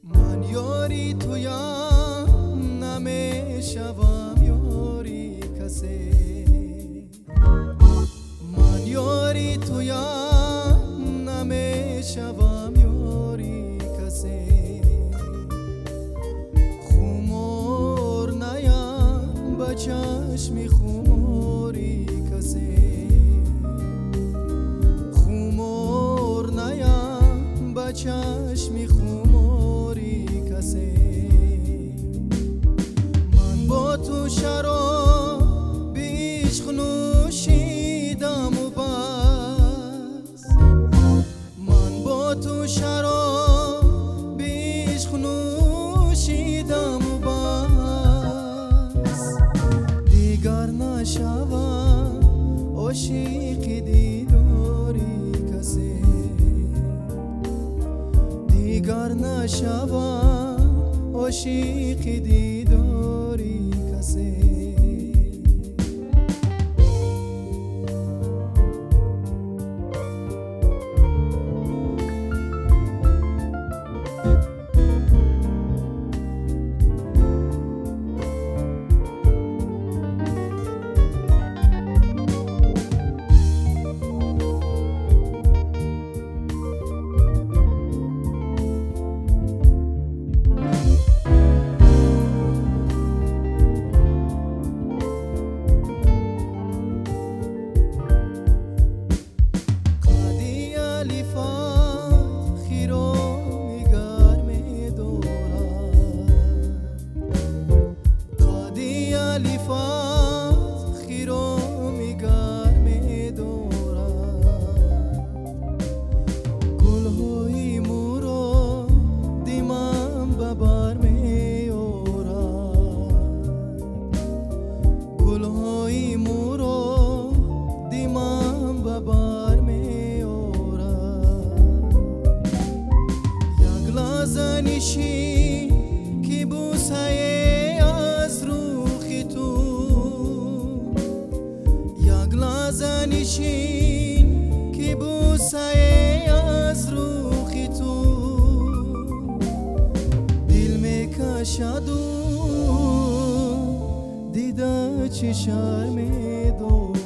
من یاری تویم نمیشوم یاری کسی، من یاری تویم نمیشوم یاری کسی، خمار نیم به چشمی خماری کسی، خمار نیم به چشمی خماری کسی. من با تو شراب عشق نوشیدم و بس، من با تو شراب عشق نوشیدم و بس، دیگر نشوم عاشق دیداری کسی، دیگر نشوم عاشق دیداری کسی. که بوسه از روخی تو، یک لحظه نشین که بوسه از روخی تو، دل میکشد و دیده چه شرم دارد.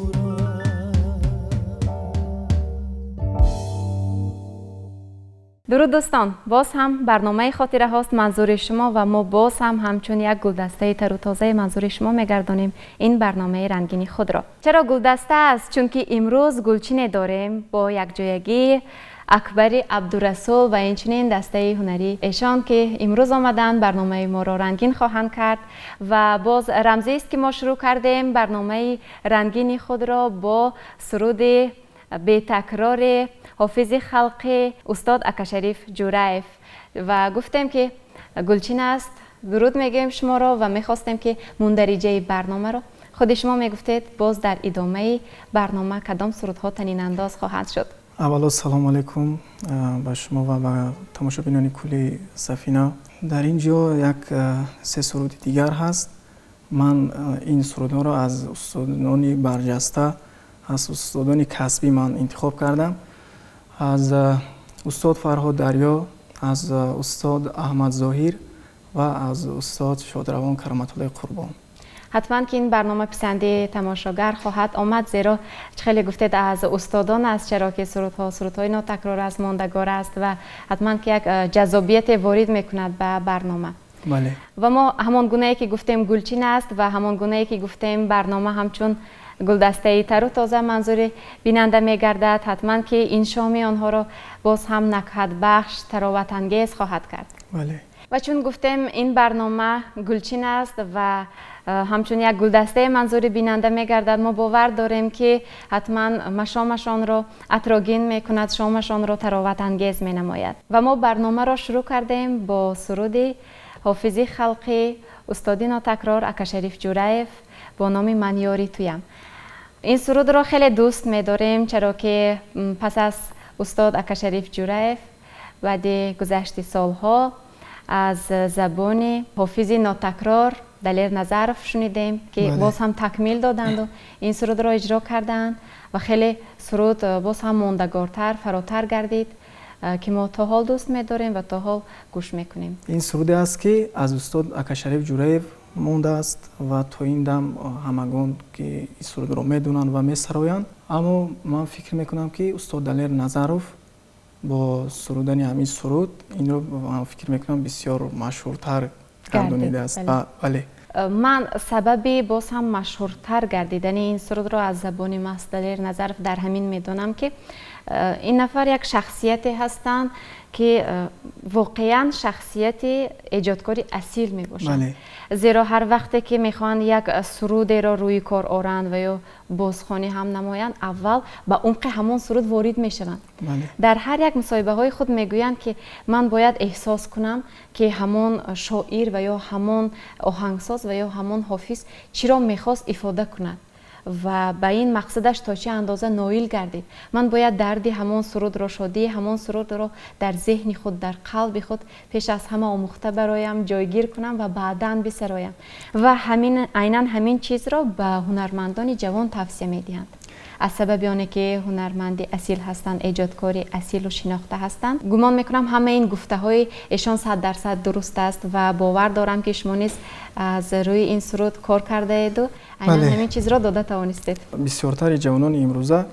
درود دوستان، باز هم برنامه خاطره هاست منظور شما و ما باز هم همچون یک گلدسته تر و تازه منظور شما میگردانیم این برنامه رنگینی خود را. چرا گلدسته است؟ چون که امروز گلچین داریم با یک جایگی اکبری عبدالرسول و اینچنین دسته هنری ایشان که امروز آمدن برنامه ما را رنگین خواهند کرد و باز رمزی است که ما شروع کردیم برنامه رنگینی خود را با سرود بی تکرار حافظ خلقی استاد اکاشریف جورایف و گفتیم که گلچین است. درود میگیم شما را و میخواستیم که مندرجه برنامه را خود شما میگفتید باز در ادامه برنامه کدام سرودها تنین انداز خواهد شد. اولا سلام علیکم به شما و به تماشابینان کلی سفینه. در اینجا یک سه سرود دیگر هست. من این سرودها را از استادان برجسته، از استادان کسبی من انتخاب کردم، از استاد فرهاد دریا، از استاد احمد ظاهر و از استاد شادروان کرامت الله قربان. حتما که این برنامه پسندی تماشاگر خواهد آمد، زیرا خیلی گفتید از استادان است، چرا که سرودهای ناتکرار است، ماندگار است و حتما که یک جذابیت وارد میکند به برنامه. بله. و ما همان گونه‌ای که گفتیم گلچین است و همان گونه‌ای که گفتیم برنامه همچون گلدسته تر و تازه منظور بیننده میگردد. حتما که این شامی آنها را باز هم نکهت بخش، تراوت انگیز خواهد کرد. بله. و چون گفتیم این برنامه گلچین است و همچون یک گلدسته منظور بیننده میگردد، ما باور داریم که حتما مشامشان را اتراگین میکند، شامشان را تراوت انگیز می نماید. و ما برنامه را شروع کردیم با سرود حافظ خلقی استادی ناتکرار اکاشریف جورایف با نام من یاری تویم. این سرود را خیلی دوست می‌داریم، چرا که پس از استاد اکاشریف جورایف بعد گذشت سالها از زبان حافظ ناتکرار دلیر نظرف شنیدیم که باز هم تکمیل دادند و این سرود را اجرا کردند و خیلی سرود باز هم ماندگارتر، فراتر گردید که ما تا حال دوست می‌داریم و تا حال گوش می‌کنیم. این سروده است که از استاد اکاشریف جوریف مونده است و تا این دم همگان که این سرود رو میدونن و میسراین. اما من فکر میکنم که استاد دلیر نظروف با سرودن همین سرود این رو من فکر میکنم بسیار مشهورتر گردانیده است. بله. من سببی باز هم مشهورتر گردیدن این سرود رو از زبان مست دلیر نظروف در همین میدونم که این نفر یک شخصیتی هستند که واقعا شخصیت ایجادکاری اصیل می باشند. زیرا هر وقتی که میخوان یک سرود را روی کار آورند و یا بازخوانی هم نمایند اول به عمق همون سرود وارد میشوند. در هر یک مصاحبه های خود میگویند که من باید احساس کنم که همون شاعر و یا همون آهنگساز و یا همون حافظ چی را میخواست افاده کند و به این مقصدش تا چه اندازه نایل گردید. من باید دردی همون سرود را، شادی همون سرود را در ذهن خود، در قلب خود پیش از همه آموخته برایم، جایگیر کنم و بعداً بسرایم و عیناً همین چیز را به هنرمندان جوان توصیه میدهند. از سبب آنه که هنرمندی اصیل هستند، ایجادکاری اصیل و شناخته هستند. گمان میکنم همه این گفته های ایشان 100% درست است و باور دارم که شما نیز از روی این سرود کار کرده اید و همین چیز را داده توانستید. بسیارتر جوانان امروزه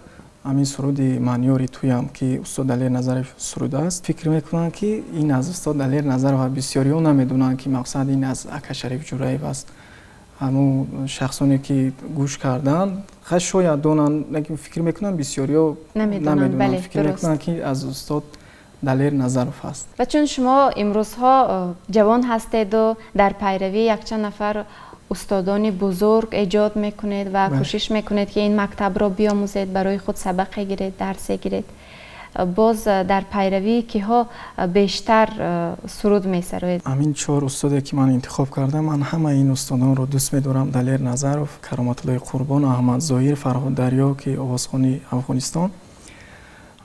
همین سرود معنیاری تویم که استاد دلیر نظروف سروده است فکر میکنن که این از استاد دلیر نظروف بسیاری ها نمیدونن که مقصد این از اکاشریف جوریف است. همون شخصانی که گوش کردن شاید دونن، لیکن فکر میکنن بسیاری ها نمیدونن. فکر میکنن که از استاد دلیر نظروف است. و چون شما امروزها جوان هستید و در پیروی یک چند نفر استادان بزرگ ایجاد میکنید و کوشش میکنید که این مکتب را بیاموزید، برای خود سبق گیرید، درس گیرید، باز در پیروی که ها بیشتر سرود میسراید؟ همین 4 استادی که من انتخاب کردم، من همه این استادان رو دوست میدارم. دلیر نظروف، کرامت الله قربان، احمد ظاهر، فرهاد دریا که آوازخوانی افغانستان.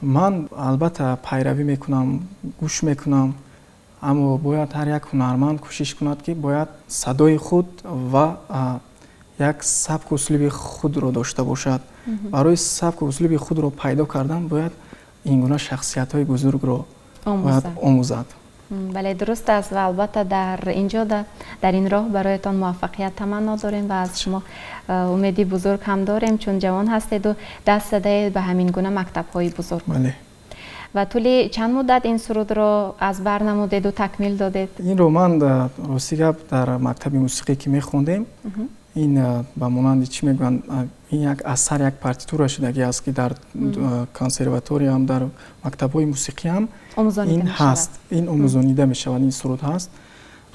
من البته پیروی میکنم، گوش میکنم، اما باید هر یک هنرمند کوشش کند که باید صدای خود و یک سبک و اسلوب خود رو داشته باشد. برای سبک و اسلوب خود رو پیدا کردن باید این گونه شخصیت های بزرگ رو باید آموزد. بله درست است و البته در اینجا در این راه برایتان موفقیت تمنا داریم و از شما امیدی بزرگ هم داریم چون جوان هستید و دست دهید به همین گونه مکتب های بزرگ. بله. و طولی چند مدت این سرود رو از بر نمودید و تکمیل دادید؟ این رو من راستی در مکتب موسیقی که میخوندیم این به مانند چی میگن، این یک اثر، یک پارتیتور شدگی است که در کنسرواتوری هم در مکتب‌های موسیقی هم این هست، این آموزانیده میشود، این سرود هست.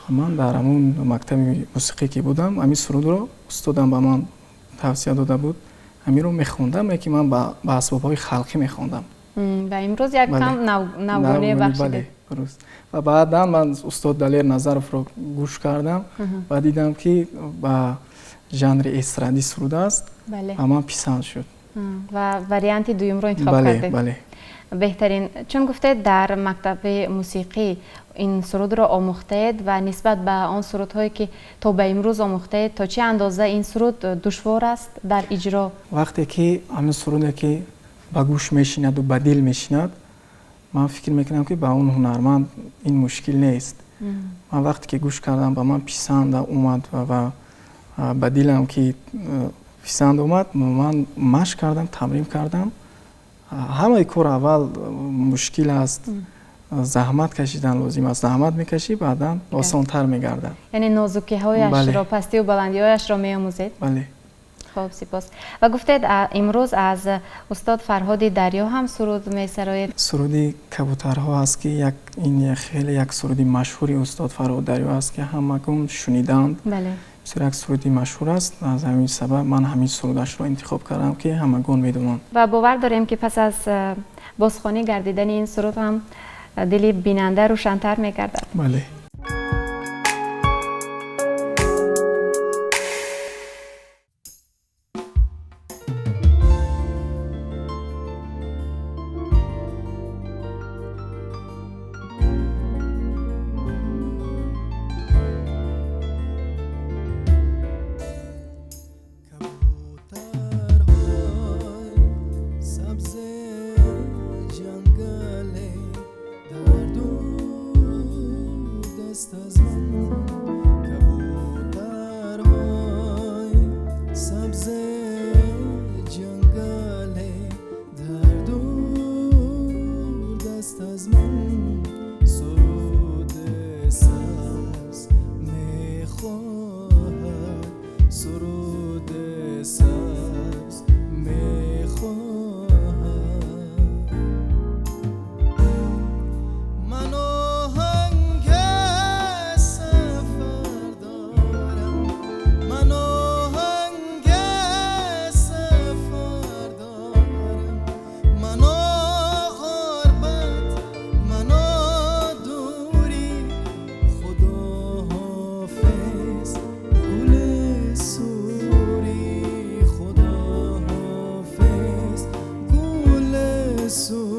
من در همون مکتب موسیقی که بودم همین سرود رو استادم به من توصیه داده بود، همین رو میخوندم که من با اسباب‌های خلقی میخوندم و امروز یک کم نوگانه بخشیده. و بعدا من استاد دلیر نظروف رو گوش کردم و دیدم که با ژانر استرادی سرود است. بله. و من پسند شد و واریانت دوم رو انتخاب کردید. بله. بهترین، چون گفتید در مکتب موسیقی این سرود رو آموختید و نسبت به آن سرودهایی که تا به امروز آموختید تا چه اندازه این سرود دشوار است در اجرا؟ وقتی که همین سرودی که با گوش میشیند و با دل میشیند، من فکر میکنم که با اون هنرمند این مشکل نیست. من وقتی که گوش کردم با من پسند اومد و با دلم که پسند اومد، من مشق کردم، تمرین کردم. همه کار اول مشکل است، زحمت کشیدن لازم است، زحمت میکشی بعدا آسان‌تر میگردد. یعنی نازکی هایش را، پستی و بلندی هایش را میآموزید؟ بله. خب سپاس. و گفتید امروز از استاد فرهاد دریا هم سرود میسراید؟ سرودی کبوترها است که این خیلی یک سرودی مشهوری استاد فرهاد دریا است که همگان شنیدند. بله. یک سرودی مشهور است، از همین سبب من همین سرودش رو انتخاب کردم که همگان میدونن. و باور داریم که پس از بازخوانی گردیدن این سرود هم دل بیننده روشن‌تر می‌گردد. بله. سرود سبز میخواهد سرود سبز میخواهد من آهنگ سفر دارم من آهنگ سفر دارم من غربت من دوری خدا حافظ گل سوری خدا حافظ گل سوری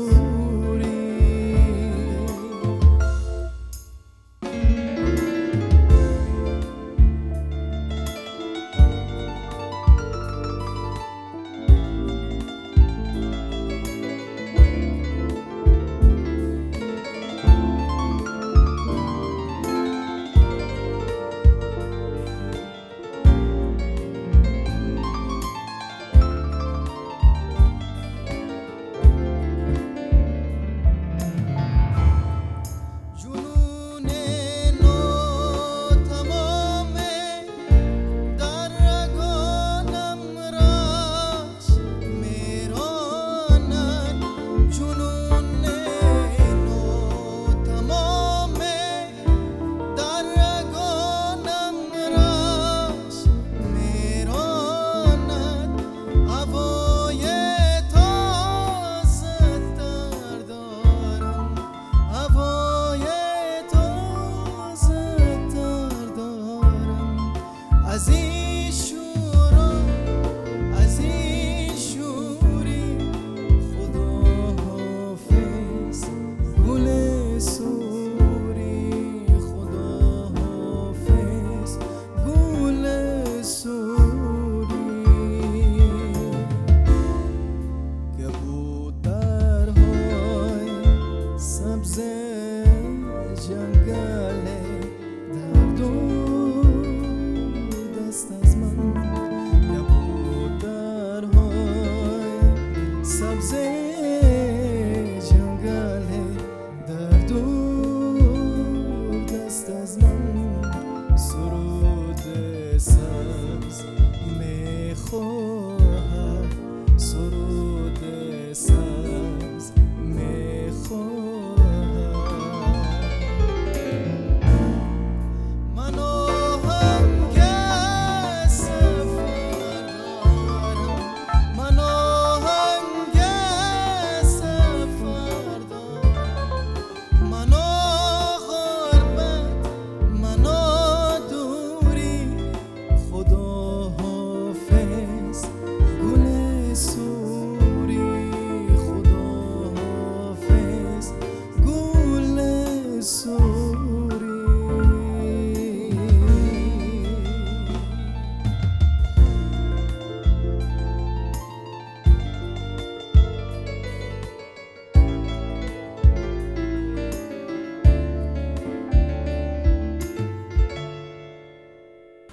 جنون ناتمامه در رگانم راش میراند جنون ناتمامه در رگانم راش میراند هوای تازه تر دارم هوای تازه تر دارم از این شورا از این شوری خدا حافظ گل سوری خدا حافظ گل سوری کبوترهای سبز جنگل در دور دست از من کبوترهای سبز جنگل در دور دست از من سرود سبز میخواهد سرود سبز میخواهد من آهنگ سفر دارم من آهنگ سفر دارم من غربت من دوری خدا حافظ گل سوری خدا حافظ گل سوری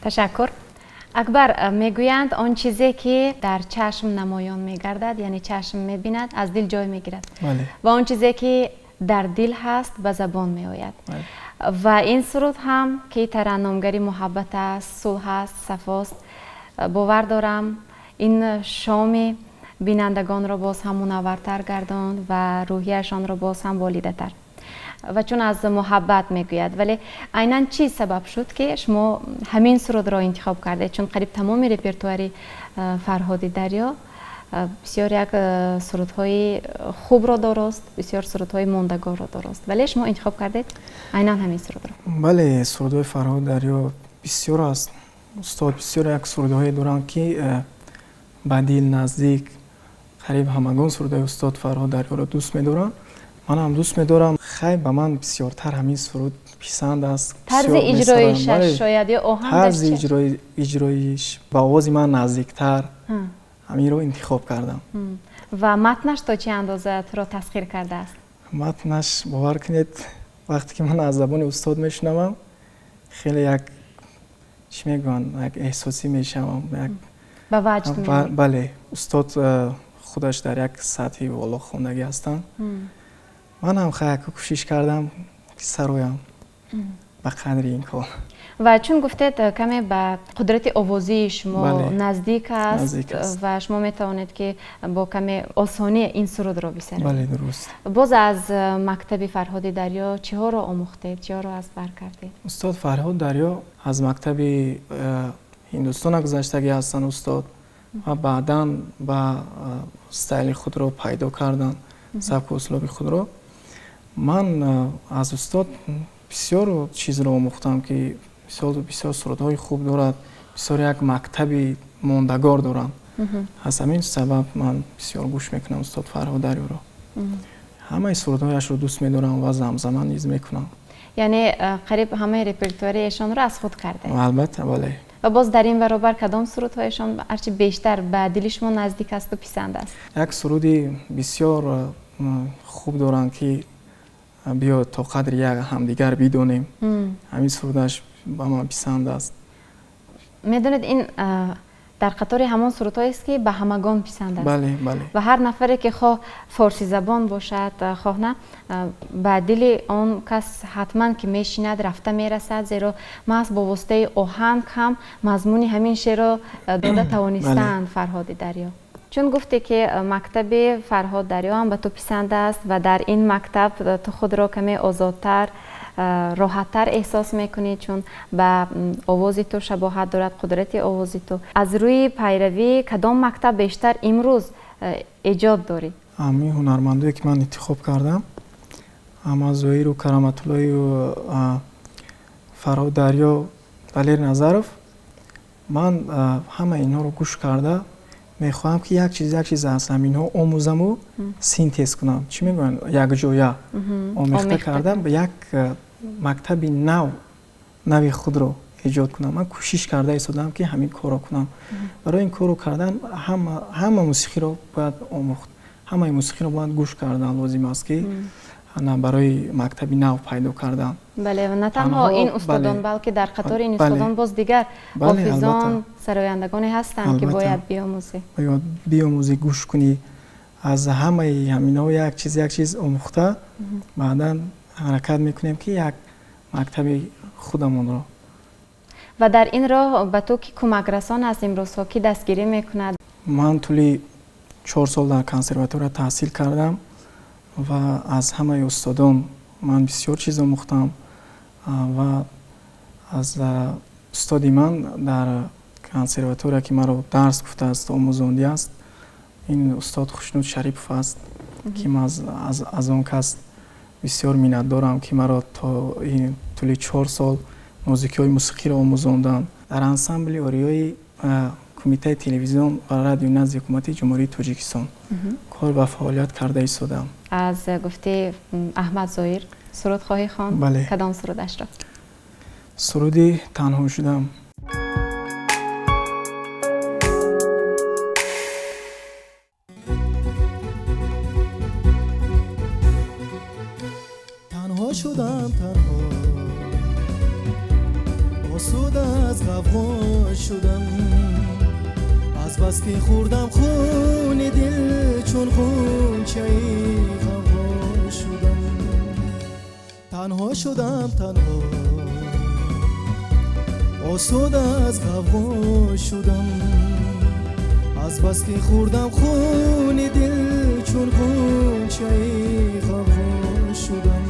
تشکر. اکبر، میگویند آن چیزی که در چشم نمایان میگردد یعنی چشم میبیند از دل جای میگیرد بله و آن چیزی که در دل هست به زبان میآید. بله و این سرود هم که ترنمگری محبت است، صلح است، صفاست. باور دارم این شام بینندگان را باز هم منورتر گرداند و روحیشان را باز هم بالیده تر. و چون از محبت میگوید، ولی عیناً چی سبب شد که شما همین سرود را انتخاب کرده؟ چون قریب تمام رپرتوار فرهاد دریا بسیار یک سرودهای خوب را دارست، بسیار سرودهای ماندگار را دارست، ولی شما انتخاب کردید عیناً همین سرود را. بله، سرودهای فرهاد دریا بسیار است. استاد بسیار یک سرودهای دارند که به دل نزدیک، قریب همگان سرودهای استاد فرهاد دریا را دوست می‌دارم. من هم دوست می‌دارم. خیلی به من بسیارتر همین سرود پسند است. طرز اجرایش شاید یا آهنگش، طرز اجرایش با آواز من نزدیکتر همین رو انتخاب کردم. و متنش تا چه اندازه تو را تسخیر کرده است؟ متنش باور کنید وقتی که من از زبان استاد میشنوم خیلی یک چی میگن، یک احساسی میشم، به وجد میاد. بله، استاد خودش در یک سطح والا خوندگی هستن. من هم خیلی کوشش کردم که سرایم به قدر این کار. و چون گفتید کمی به قدرت آوازی شما بله. نزدیک است نزدیک است. و شما میتوانید که با کمی آسانی این سرود را بسرایید. بله درست. باز از مکتب فرهاد دریا چه ها را آموختید؟ چه ها را از بر کردید؟ استاد فرهاد دریا از مکتب هندوستان گذشتگی هستند استاد و بعداً با استایل خود را پیدا کردن، سبک و اسلوب خود را. من از استاد بسیار چیز را آموختم که بسیار سرودهای خوب دارد، بسیار یک مکتبی ماندگار دارند. از همین سبب من بسیار گوش میکنم استاد فرهاد دریا را. همه سرودهایش رو دوست میدارم و زمزمه نیز میکنم. یعنی قریب همه رپرتواری ایشان را از خود کرده؟ البته بله. و باز در این برابر کدام سرودهایشان هرچی بیشتر به دل شما نزدیک است و پسند است؟ یک سرودی بسیار خوب دارند که بیا تا قدر یک همدیگر بدونیم. همین سرودش به من پسند است. میدونید این در قطار همان سرودهایی است که به همگان پسند است. بله بله. و هر نفری که خواه فارسی زبان باشد خواه نه به دل آن کس حتما که میشیند رفته میرسد، زیرا محض با واسطه آهنگ هم مضمون همین شعر را داده توانستند. فرهاد دریا، چون گفته که مکتب فرهاد دریا هم به تو پسند است و در این مکتب تو خود را کمی آزادتر راحتتر احساس میکنی، چون به آوازی تو شباهت دارد، قدرت آوازی تو. از روی پیروی کدام مکتب بیشتر امروز ایجاد داری؟ همین هنرمندایی که من انتخاب کردم، اما زهیر و کرامت الله و فرهاد دریا، دلیر نظرف، من همه اینا رو گوش کرده میخواهم که یک چیز از همینها آموزم و سینتز کنم. چی میگن؟ یک جویا آمیخته کردم به یک مکتب نوی خود رو ایجاد کنم. من کوشش کرده ایستادم که همین کار رو کنم. برای این کار رو کردن همه موسیقی رو باید آموخت، همه موسیقی رو باید گوش کردن لازم است که نه برای مکتبی نو پیدا کردن. بله، و نه تنها این استادان بلکه در قطار این استادان باز دیگر حافظان سرایندگانی هستند که باید بیاموزی. باید بیاموزی، گوش کنی، از همه همینا یک چیز آموخته بعدا حرکت میکنیم که یک مکتبی خودمون رو. و در این راه به تو که کمک رسان از امروزها کی دستگیری میکند؟ من طولی 4 سال در کنسرواتوار تحصیل کردم و از همه استادان من بسیار چیز آموختم و از استادی من در کنسرواتوار که مرا درس گفته است، آموزنده است، این استاد خوشنود شریف است که من از آن کس بسیار منت دارم که مرا تا این طولی 4 سال موسیقی را آموزاندند. در انسامبل آریای کمیته تلویزیون و رادیو نزد حکومت جمهوری تاجیکستان کار و فعالیت کرده ایستادم. از گفته احمد ظاهر سرود خواهی خواند؟ بله. کدام سرودش را؟ سرودی تنها شدم. تنها شدم، تنها آسوده از غوغا شدم، از بس که خوردم خون دل چون غنچه غوغا شدم. تنها شدم، تنها آسوده از غوغا شدم، از بس که خوردم خون دل چون غنچه غوغا شدم.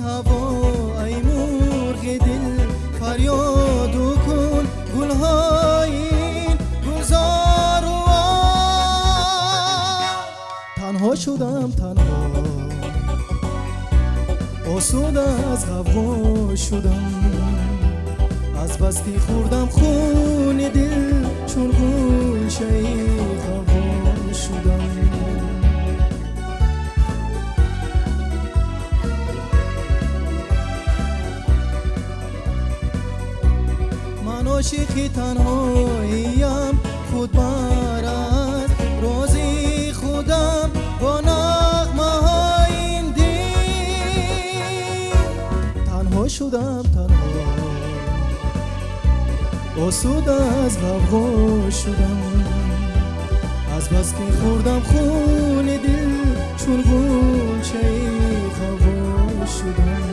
هوا ای مرغ دل فریاد کن، گلهای این گلزار و تنها شدم، تنها آسوده از غوغا شدم، از بس که خوردم خون دل چون غنچه غوغا شدم. عاشق تنهاییم خود برد رازی خودم با نغمه های این دل. تنها شدم، تنها آسوده از غوغا شدم، از بس که خوردم خون دل چون غنچه هوا شدم.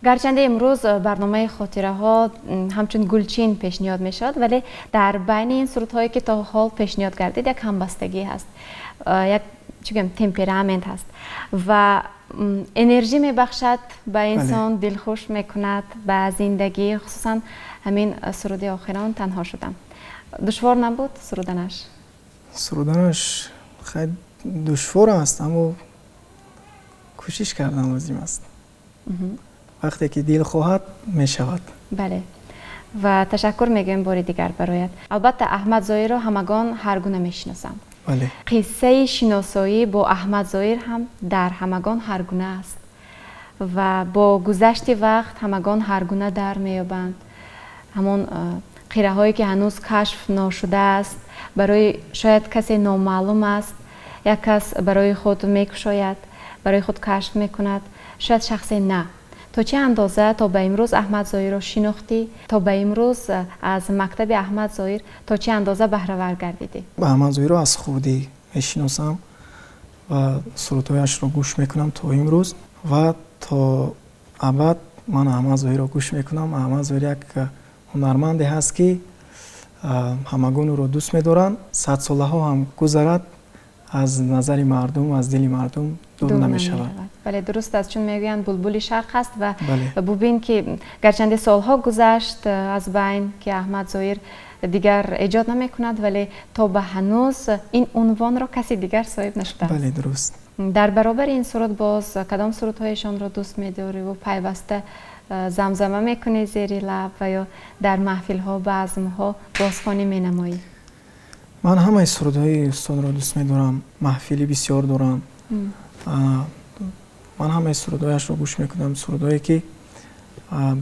گرچند امروز برنامه خاطره ها همچون گلچین پیشنهاد می شد، ولی در بین این سرودهایی که تا حال پیشنهاد گردید یک همبستگی هست، یک چگم تمپرامنت هست و انرژی می بخشد به انسان، دلخوش می کند به زندگی. خصوصا همین سرود آخران تنها شدم. دشوار نبود سرودنش؟ سرودنش خیلی دشوار است، اما کوشش کردن لازم است. وقتی که دل خواهد می شود. بله و تشکر میگم باری دیگر برایت. البته احمد ظاهر را همگان هر گونه میشناسند. بله. قصه شناسایی با احمد ظاهر هم در همگان هر گونه است و با گذشت وقت همگان هر گونه در میابند. همون قیره هایی که هنوز کشف نشده است، برای شاید کسی نامعلوم است، یک کس برای خود میکشاید، برای خود کشف میکند، شاید شخصی نه. تا چه اندازه تا به امروز احمد ظاهر را شناختی؟ تا به امروز از مکتب احمد ظاهر تا چه اندازه بهره ور گردیدی؟ احمد ظاهر را از خردی میشناسم و سرودهایش را گوش میکنم تا امروز و تا ابد من احمد ظاهر را گوش میکنم. احمد ظاهر یک هنرمندی هست که همگان او را دوست میدارند. 100 ساله ها هم گذرد، از نظر مردم، از دل مردم دور نمیشود. بله درست است، چون میگویند بلبل شرق است و بله. ببین که گرچند سالها گذشت از بین که احمد ظاهر دیگر ایجاد نمی کند، ولی تا به هنوز این عنوان را کسی دیگر صاحب نشده است. بله درست. در برابر این سرود باز کدام سرودهایشان را دوست می‌داری و پیوسته زمزمه میکنی زیر لب و یا در محفل ها بزم ها بازخوانی مینمایی؟ من همه سرودهای استاد را دوست می‌دارم. محفلی بسیار دارم. من همه سرودهایش را گوش میکنم. سرودهایی که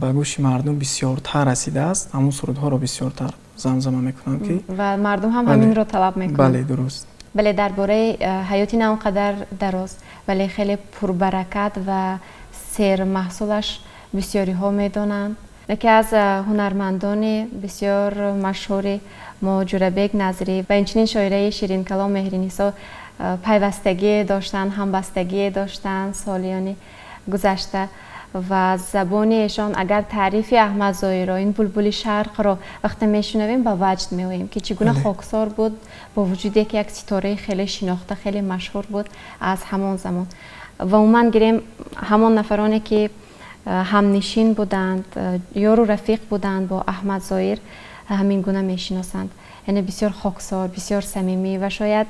به گوش مردم بسیارتر رسیده است، همون سرودها را بسیارتر زمزمه میکنم که و مردم هم همین را طلب میکنن. بله درست. بله درباره حیاتی نه اونقدر دراز ولی خیلی پربرکت و سیر محصولش بسیاری ها میدانند. یکی از هنرمندان بسیار مشهور ما جورابک نظری و اینچنین شاعره شیرین کلام مهرنیسا پیوستگی داشتن، همبستگی داشتن سالیان گذشته و زبان ایشان اگر تعریف احمد ظاهر را، این بلبل شرق را وقتی میشنویم با وجد میویم که چگونه خاکسار بود با وجودی که یک ستاره خیلی شناخته، خیلی مشهور بود از همان زمان. و عموما گیریم همان نفرانی که همنشین بودند، یار و رفیق بودند با احمد ظاهر، همین گونه میشناسند. یعنی بسیار خاکسار، بسیار صمیمی و شاید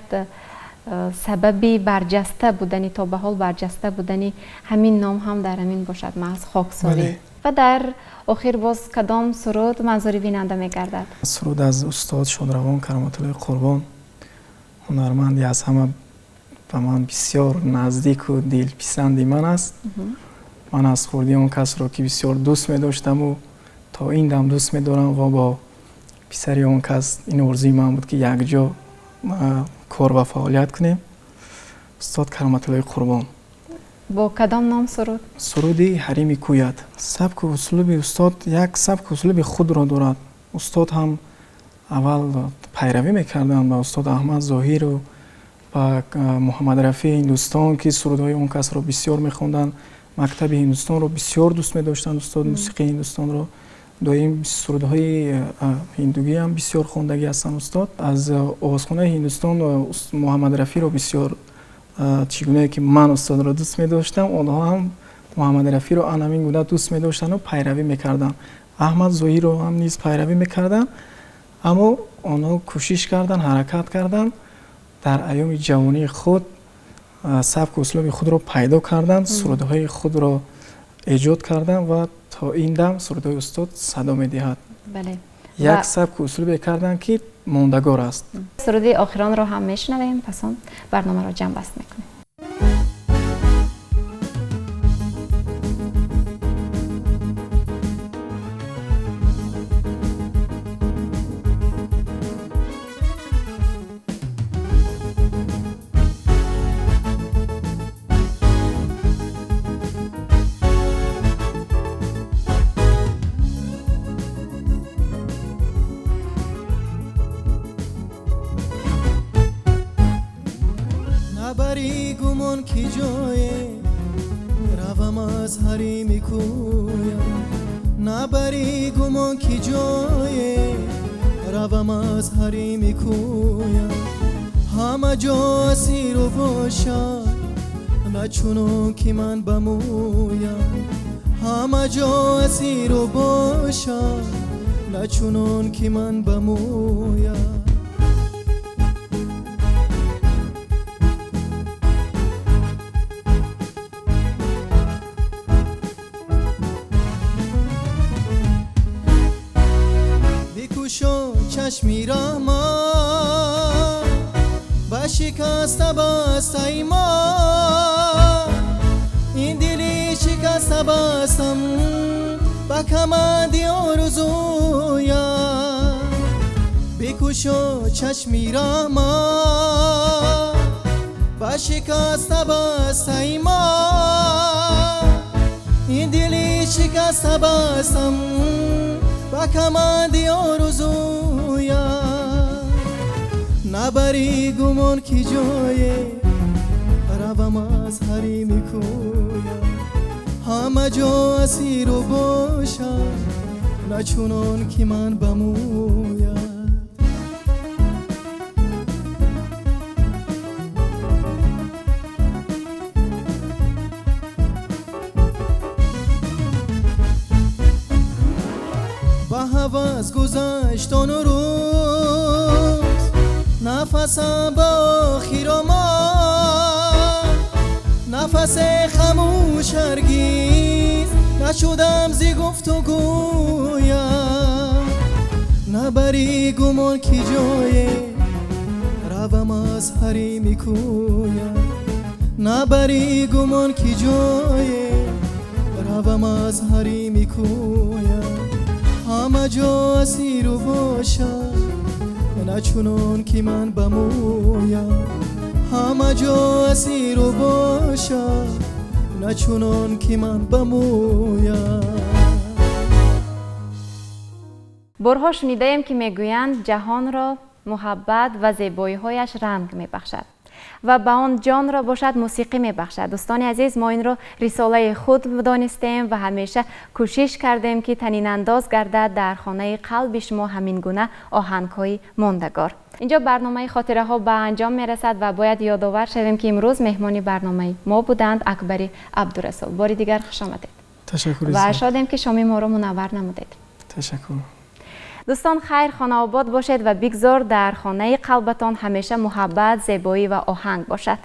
سببی برجسته بودنی، تا به حال برجسته بودنی همین نام هم در همین باشد، محض خاکساری. و در آخر باز کدام سرود منظور بیننده میگردد؟ سرود از استاد شادروان کرامت الله قربان، هنرمندی از همه به من بسیار نزدیک و دلپسندی من است. من از خردی اون کس را که بسیار دوست می داشتم و تا این دم دوست می دارم و با پسری اون کس این ارزوی من بود که یک جا کار و فعالیت کنیم. استاد کرامت الله قربان. با کدام نام سرود؟ سرودی حریم کویت. سبک و اسلوب استاد یک سبک و اسلوب خود را دارد. استاد هم اول پیروی میکردن با استاد احمد ظاهر و با محمد رفیع هندوستان که سرودهای اون کس را بسیار میخوندن. مکتب هندوستان را بسیار دوست می‌داشتند. استاد موسیقی هندوستان را دائم سرودهای هندوگی هم بسیار خواندگی هستند. استاد از آوازخوانه هندوستان محمد رفیع را بسیار چگونه که من استاد را دوست می‌داشتم، آنها هم محمد رفیع را همین گونه دوست می‌داشتند و پیروی می‌کردند. احمد ظاهر را هم نیز پیروی می‌کردند، اما آنها کوشش کردند، حرکت کردند، در ایام جوانی خود سبک و اسلوب خود را پیدا کردند، سرودهای خود را ایجاد کردم و تا این دم سرودهای استاد صدا می‌دهد. بله. یک سبک اسلوبی کردن که ماندگار است. سرودی آخران رو هم میشنویم، پس اون برنامه رو جمع بست میکنیم. نبری گمان کی جای روم از حریم کویم، نبری گمان کی جای روم از حریم کویم، همه جا اسیر و باشد نه چونون که من بمویم، همه جا اسیر و باشد نه چونون که من بمویم. بکشو چشمی را ما بشکسته بسته ما، این دلی شکسته بستم با کمندی آرزویم. بکشو چشمی را ما بشکسته بسته ما، این دلی شکسته بستم با کمندی آرزویم. نبری گمان کی جای روم از حریم کویم، همه جا اسیر و باشد نه چونان که من بمویم. با هوس گذشتان و روز نفسم با آخیر ما، نفس خموش هرگیز نشدم زی گفت و گویم. نبری گمان کی جای روم از حریم کویم، نبری گمان کی جای روم از حریم کویم، همه جا اسیر و باشد نه چونان که من بمویم، همه جا اسیر و باشد نه چونان که من بمویم. برها شنیده ایم که میگویند جهان را محبت و زیبایی هایش رنگ میبخشد و به آن جان را باشد موسیقی میبخشد. دوستان عزیز، ما این را رساله خود دانستیم و همیشه کوشش کردیم که تنین انداز گردد در خانه قلب شما همین گونه آهنگ‌های ماندگار. اینجا برنامه خاطره ها به انجام میرسد و باید یادآور شویم که امروز مهمانی برنامه ما بودند اکبری عبدالرسول. باری دیگر خوش آمدید. تشکر و شادیم که شما ما را منور نمودید. تشکر. دوستان خیر، خانه آباد باشید و بگذار در خانه قلبتان همیشه محبت، زیبایی و آهنگ باشد.